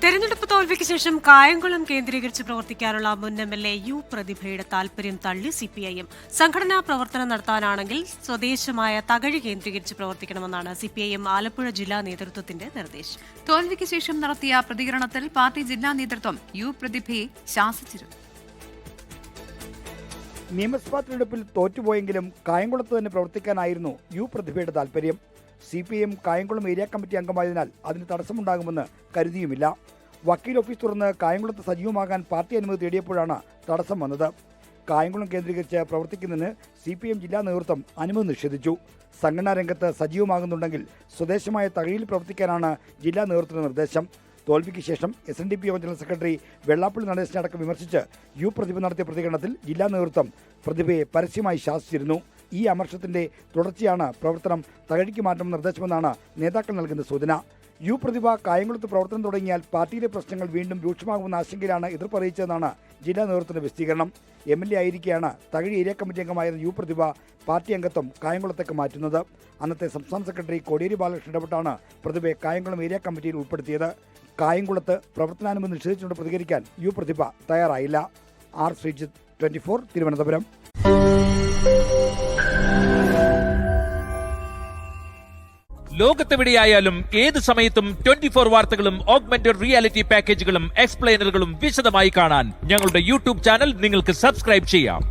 തെരഞ്ഞെടുപ്പ് തോൽവിക്ക് ശേഷം കായംകുളം കേന്ദ്രീകരിച്ച് പ്രവർത്തിക്കാനുള്ള മുൻ എംഎൽഎ യു പ്രതിഭയുടെ താൽപര്യം തള്ളി സിപിഐഎം. സംഘടനാ പ്രവർത്തനം നടത്താനാണെങ്കിൽ സ്വദേശമായ തകഴി കേന്ദ്രീകരിച്ച് പ്രവർത്തിക്കണമെന്നാണ് സിപിഐഎം ആലപ്പുഴ ജില്ലാ നേതൃത്വത്തിന്റെ നിർദ്ദേശം. തോൽവിക്ക് ശേഷം നടത്തിയ പ്രതികരണത്തിൽ പാർട്ടി ജില്ലാ നേതൃത്വം യു പ്രതിഭയെ ശാസിച്ചിരുന്നു. നിയമസഭാ തെരഞ്ഞെടുപ്പിൽ തോറ്റുപോയെങ്കിലും കായംകുളത്ത് തന്നെ പ്രവർത്തിക്കാനായിരുന്നു യു പ്രതിഭയുടെ താൽപര്യം. സിപിഐഎം കായംകുളം ഏരിയ കമ്മിറ്റി അംഗമായതിനാൽ അതിന് തടസ്സമുണ്ടാകുമെന്ന് കരുതിയുമില്ല. വക്കീൽ ഓഫീസ് തുറന്ന് കായംകുളത്ത് സജീവമാകാൻ പാർട്ടി അനുമതി തേടിയപ്പോഴാണ് തടസ്സം വന്നത്. കായംകുളം കേന്ദ്രീകരിച്ച് പ്രവർത്തിക്കുന്നതിന് സിപിഎം ജില്ലാ നേതൃത്വം അനുമതി നിഷേധിച്ചു. സംഘടനാ രംഗത്ത് സജീവമാകുന്നുണ്ടെങ്കിൽ സ്വദേശമായ തകഴിയിൽ പ്രവർത്തിക്കാനാണ് ജില്ലാ നേതൃത്വത്തിന്റെ നിർദ്ദേശം. തോൽവിക്ക് ശേഷം SNDP ജനറൽ സെക്രട്ടറി വെള്ളാപ്പള്ളി നടേശനെ അടക്കം വിമർശിച്ച് യു പ്രതിഭ നടത്തിയ പ്രതികരണത്തിൽ ജില്ലാ നേതൃത്വം പ്രതിഭയെ പരസ്യമായി ശാസിച്ചിരുന്നു. ഈ അമർഷത്തിന്റെ തുടർച്ചയാണ് പ്രവർത്തനം തകഴിക്ക് മാറ്റം നിർദ്ദേശമെന്നാണ് നേതാക്കൾ നൽകുന്ന സൂചന. യു പ്രതിഭ കായംകുളത്ത് പ്രവർത്തനം തുടങ്ങിയാൽ പാർട്ടിയിലെ പ്രശ്നങ്ങൾ വീണ്ടും രൂക്ഷമാകുമെന്ന ആശങ്കയിലാണ് എതിർപ്പ് അറിയിച്ചതെന്നാണ് ജില്ലാ നേതൃത്വത്തിന്റെ വിശദീകരണം. MLA ആയിരിക്കെയാണ് തകഴി ഏരിയ കമ്മിറ്റി അംഗമായിരുന്ന യു പ്രതിഭ പാർട്ടി അംഗത്വം കായംകുളത്തേക്ക് മാറ്റുന്നത്. അന്നത്തെ സംസ്ഥാന സെക്രട്ടറി കോടിയേരി ബാലകൃഷ്ണൻ ഇടപെട്ടാണ് പ്രതിഭയെ കായംകുളം ഏരിയ കമ്മിറ്റിയിൽ ഉൾപ്പെടുത്തിയത്. കായംകുളത്ത് പ്രവർത്തനാനുമതി നിഷേധിച്ചുകൊണ്ട് പ്രതികരിക്കാൻ യു പ്രതിഭ തയ്യാറായില്ല. ആർ ശ്രീജിത്ത്, 24, തിരുവനന്തപുരം. ലോകത്തെവിടെയായാലും ഏത് സമയത്തും 24 വാർത്തകളും ഓഗ്മെന്റഡ് റിയാലിറ്റി പാക്കേജുകളും എക്സ്പ്ലെയിനറുകളും വിശദമായി കാണാൻ ഞങ്ങളുടെ യൂട്യൂബ് ചാനൽ നിങ്ങൾക്ക് സബ്സ്ക്രൈബ് ചെയ്യാം.